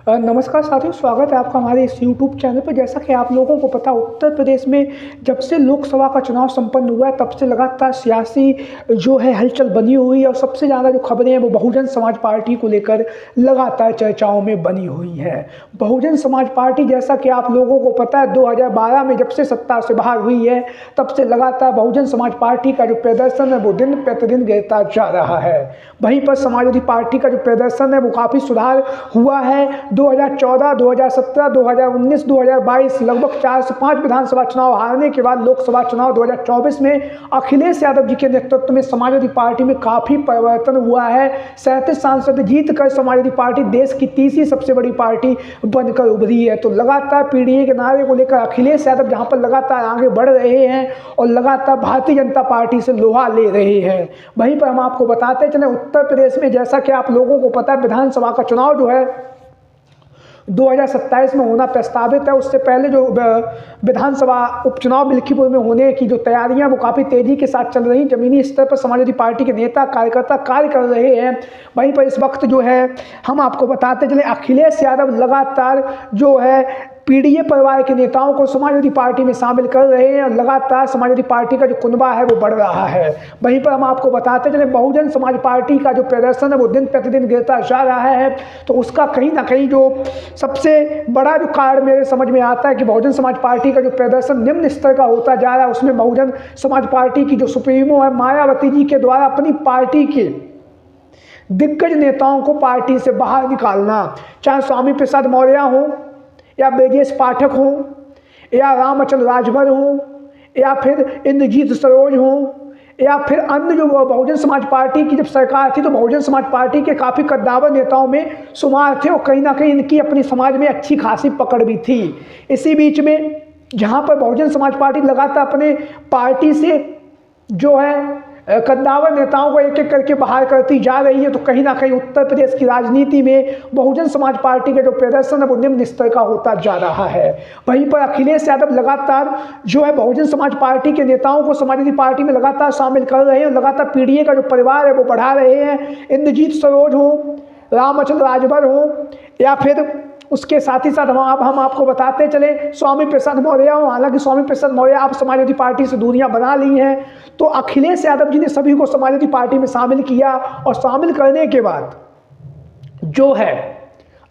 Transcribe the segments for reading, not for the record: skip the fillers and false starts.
नमस्कार साथियों, स्वागत है आपका हमारे इस यूट्यूब चैनल पर। जैसा कि आप लोगों को पता, उत्तर प्रदेश में जब से लोकसभा का चुनाव संपन्न हुआ है तब से लगातार सियासी जो है हलचल बनी हुई है और सबसे ज़्यादा जो खबरें हैं वो बहुजन समाज पार्टी को लेकर लगातार चर्चाओं में बनी हुई है। बहुजन समाज पार्टी, जैसा कि आप लोगों को पता है, 2012 में जब से सत्ता से बाहर हुई है तब से लगातार बहुजन समाज पार्टी का जो प्रदर्शन है वो दिन प्रतिदिन गिरता जा रहा है। वहीं पर समाजवादी पार्टी का जो प्रदर्शन है वो काफ़ी सुधार हुआ है। 2014, 2017, 2019, 2022 लगभग 4 से 5 विधानसभा चुनाव हारने के बाद लोकसभा चुनाव 2024 में अखिलेश यादव जी के नेतृत्व में समाजवादी पार्टी में काफ़ी परिवर्तन हुआ है। 37 सांसद जीत कर समाजवादी पार्टी देश की तीसरी सबसे बड़ी पार्टी बनकर उभरी है। तो लगातार पीडीए के नारे को लेकर अखिलेश यादव जहां पर लगातार आगे बढ़ रहे हैं और लगातार भारतीय जनता पार्टी से लोहा ले रहे हैं, वहीं पर हम आपको बताते चले उत्तर प्रदेश में, जैसा कि आप लोगों को पता है, विधानसभा का चुनाव जो है 2027 में होना प्रस्तावित है। उससे पहले जो विधानसभा उपचुनाव लखीमपुर में होने की जो तैयारियां वो काफ़ी तेज़ी के साथ चल रही। जमीनी स्तर पर समाजवादी पार्टी के नेता कार्यकर्ता कार्य कर रहे हैं। वहीं पर इस वक्त जो है हम आपको बताते चले अखिलेश यादव लगातार जो है पीडीए परिवार के नेताओं को समाजवादी पार्टी में शामिल कर रहे हैं और लगातार समाजवादी पार्टी का जो कुनबा है वो बढ़ रहा है। वहीं पर हम आपको बताते चले बहुजन समाज पार्टी का जो प्रदर्शन है वो दिन प्रतिदिन गिरता जा रहा है। तो उसका कहीं ना कहीं जो सबसे बड़ा जो कारण मेरे समझ में आता है कि बहुजन समाज पार्टी का जो प्रदर्शन निम्न स्तर का होता जा रहा है, उसमें बहुजन समाज पार्टी की जो सुप्रीमो है मायावती जी के द्वारा अपनी पार्टी के दिग्गज नेताओं को पार्टी से बाहर निकालना, चाहे स्वामी प्रसाद मौर्य हो या ब्रजेश पाठक हो या रामचंद्र राजभर हो या फिर इंद्रजीत सरोज हो या फिर अन्य जो बहुजन समाज पार्टी की जब सरकार थी तो बहुजन समाज पार्टी के काफ़ी कद्दावर नेताओं में शुमार थे और कहीं ना कहीं इनकी अपनी समाज में अच्छी खासी पकड़ भी थी। इसी बीच में जहां पर बहुजन समाज पार्टी लगातार अपने पार्टी से जो है कद्दावर नेताओं को एक एक करके बाहर करती जा रही है, तो कहीं ना कहीं उत्तर प्रदेश की राजनीति में बहुजन समाज पार्टी का जो प्रदर्शन है वो निम्न स्तर का होता जा रहा है। वहीं पर अखिलेश यादव लगातार जो है बहुजन समाज पार्टी के नेताओं को समाजवादी पार्टी में लगातार शामिल कर रहे हैं और लगातार पीडीए का जो परिवार है वो बढ़ा रहे हैं। इंद्रजीत सरोज हो, रामचंद्र राजभर हो या फिर उसके साथ ही साथ हम आपको बताते चले स्वामी प्रसाद मौर्य हो। हालांकि स्वामी प्रसाद मौर्य आप समाजवादी पार्टी से दूरियां बना ली हैं, तो अखिलेश यादव जी ने सभी को समाजवादी पार्टी में शामिल किया और शामिल करने के बाद जो है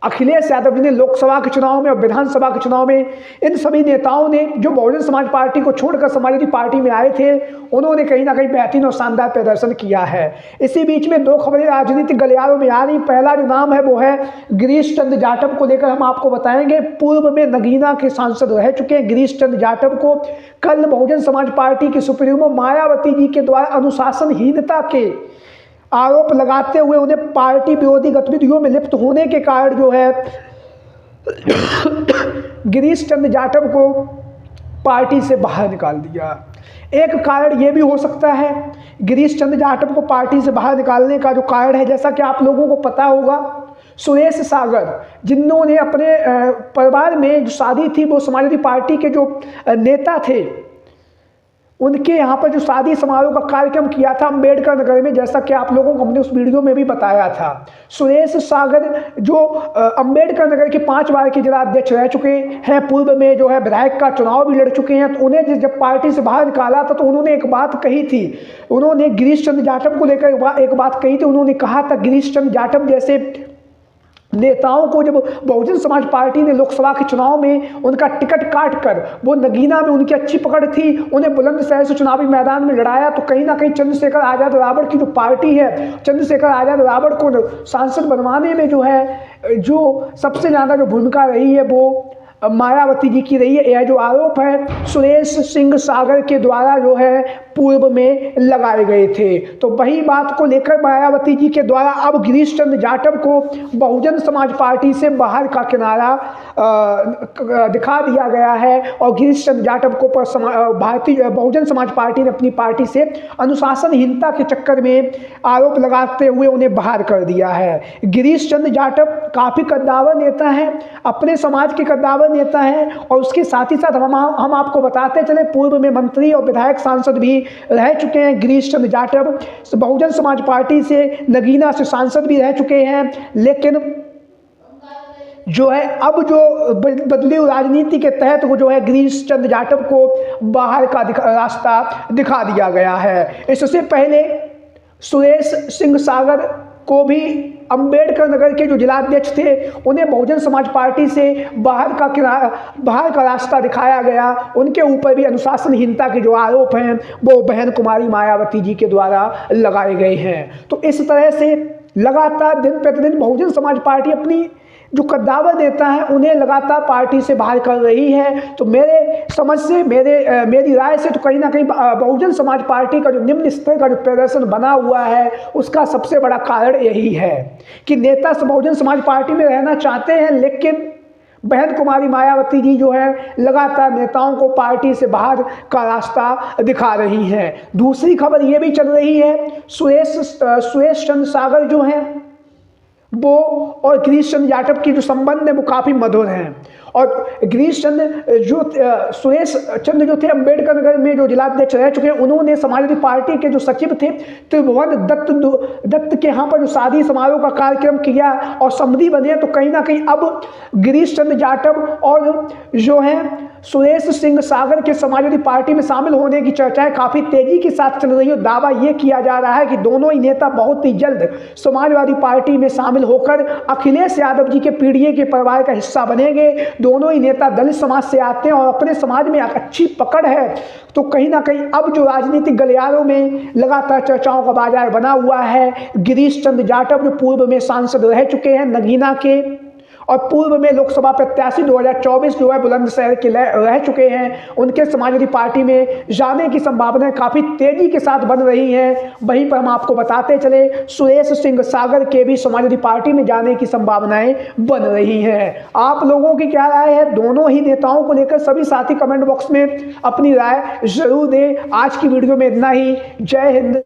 अखिलेश यादव जी ने लोकसभा के चुनाव में और विधानसभा के चुनाव में इन सभी नेताओं ने जो बहुजन समाज पार्टी को छोड़कर समाजवादी पार्टी में आए थे उन्होंने कहीं ना कहीं बेहतरीन और शानदार प्रदर्शन किया है। इसी बीच में दो खबरें राजनीतिक गलियारों में आ रही। पहला जो नाम है वो है गिरीश चंद्र जाटव को लेकर हम आपको बताएंगे। पूर्व में नगीना के सांसद रह चुके हैं गिरीश चंद्र जाटव को कल बहुजन समाज पार्टी की सुप्रीमो मायावती जी के द्वारा अनुशासनहीनता के आरोप लगाते हुए उन्हें पार्टी विरोधी गतिविधियों में लिप्त होने के कारण जो है गिरीश चंद्र जाटव को पार्टी से बाहर निकाल दिया। एक कारण ये भी हो सकता है गिरीश चंद्र जाटव को पार्टी से बाहर निकालने का जो कारण है, जैसा कि आप लोगों को पता होगा, सुरेश सागर जिन्होंने अपने परिवार में जो शादी थी वो समाजवादी पार्टी के जो नेता थे उनके यहाँ पर जो शादी समारोह का कार्यक्रम किया था अम्बेडकर नगर में, जैसा कि आप लोगों को हमने उस वीडियो में भी बताया था। सुरेश सागर जो अम्बेडकर नगर के 5 बार के जिला अध्यक्ष रह चुके हैं, पूर्व में जो है विधायक का चुनाव भी लड़ चुके हैं, तो उन्हें जब पार्टी से बाहर निकाला था तो उन्होंने एक बात कही थी। उन्होंने गिरीश चंद्र जाटव को लेकर एक बात कही थी। उन्होंने कहा था गिरीश चंद्र जाटव जैसे नेताओं को जब बहुजन समाज पार्टी ने लोकसभा के चुनाव में उनका टिकट काट कर, वो नगीना में उनकी अच्छी पकड़ थी, उन्हें बुलंदशहर से चुनावी मैदान में लड़ाया, तो कहीं ना कहीं चंद्रशेखर आज़ाद रावण की जो पार्टी है, चंद्रशेखर आज़ाद रावण को सांसद बनवाने में जो है जो सबसे ज़्यादा जो भूमिका रही है वो मायावती जी की रही है। यह जो आरोप है सुरेश सिंह सागर के द्वारा जो है पूर्व में लगाए गए थे, तो वही बात को लेकर मायावती जी के द्वारा अब गिरीश चंद्र जाटव को बहुजन समाज पार्टी से बाहर का किनारा दिखा दिया गया है और गिरीश चंद्र जाटव को भारतीय बहुजन समाज पार्टी ने अपनी पार्टी से अनुशासनहीनता के चक्कर में आरोप लगाते हुए उन्हें बाहर कर दिया है। गिरीश चंद्र जाटव काफ़ी कद्दावर नेता हैं, अपने समाज के कद्दावर नेता हैं और उसके साथ ही साथ हम आपको बताते चले पूर्व में मंत्री और विधायक सांसद भी रह चुके हैं। गिरीश चंद्र जाटव बहुजन समाज पार्टी से नगीना से सांसद भी रह चुके हैं, लेकिन जो है अब जो बदली राजनीति के तहत वो जो है गिरीश चंद्र जाटव को बाहर का रास्ता दिखा दिया गया है। इससे पहले सुरेश सिंह सागर को भी अंबेडकर नगर के जो जिलाध्यक्ष थे उन्हें बहुजन समाज पार्टी से बाहर का रास्ता दिखाया गया। उनके ऊपर भी अनुशासनहीनता के जो आरोप हैं वो बहन कुमारी मायावती जी के द्वारा लगाए गए हैं। तो इस तरह से लगातार दिन प्रतिदिन बहुजन समाज पार्टी अपनी जो कद्दावर नेता है उन्हें लगातार पार्टी से बाहर कर रही है। तो मेरे समझ से मेरी राय से तो कहीं ना कहीं बहुजन समाज पार्टी का जो निम्न स्तर का जो प्रदर्शन बना हुआ है उसका सबसे बड़ा कारण यही है कि नेता बहुजन समाज पार्टी में रहना चाहते हैं, लेकिन बहन कुमारी मायावती जी जो है लगातार नेताओं को पार्टी से बाहर का रास्ता दिखा रही हैं। दूसरी खबर ये भी चल रही है, सुरेश चंद्र सागर जो हैं वो और गिरीश चंद्र जाटव की जो संबंध है वो काफ़ी मधुर हैं। और गिरीश चंद्र सुरेश चंद्र जो थे अंबेडकर नगर में जो जिलाध्यक्ष रह चुके हैं, उन्होंने समाजवादी पार्टी के जो सचिव थे त्रिभुवन दत्त के यहाँ पर जो शादी समारोह का कार्यक्रम किया और समधी बने। तो कहीं ना कहीं अब गिरीश चंद्र जाटव और जो है सुरेश सिंह सागर के समाजवादी पार्टी में शामिल होने की चर्चाएं काफ़ी तेजी के साथ चल रही है। दावा ये किया जा रहा है कि दोनों ही नेता बहुत ही जल्द समाजवादी पार्टी में शामिल होकर अखिलेश यादव जी के पीढ़ी के परिवार का हिस्सा बनेंगे। दोनों ही नेता दलित समाज से आते हैं और अपने समाज में अच्छी पकड़ है। तो कहीं ना कहीं अब जो राजनीतिक गलियारों में लगातार चर्चाओं का बाजार बना हुआ है, गिरीश चंद्र जाटव जो पूर्व में सांसद रह चुके हैं नगीना के और पूर्व में लोकसभा प्रत्याशी 2024 जो है बुलंदशहर के रह चुके हैं, उनके समाजवादी पार्टी में जाने की संभावनाएं काफ़ी तेजी के साथ बन रही हैं। वहीं पर हम आपको बताते चले सुरेश सिंह सागर के भी समाजवादी पार्टी में जाने की संभावनाएं बन रही हैं। आप लोगों की क्या राय है दोनों ही नेताओं को लेकर? सभी साथी कमेंट बॉक्स में अपनी राय जरूर दें। आज की वीडियो में इतना ही। जय हिंद।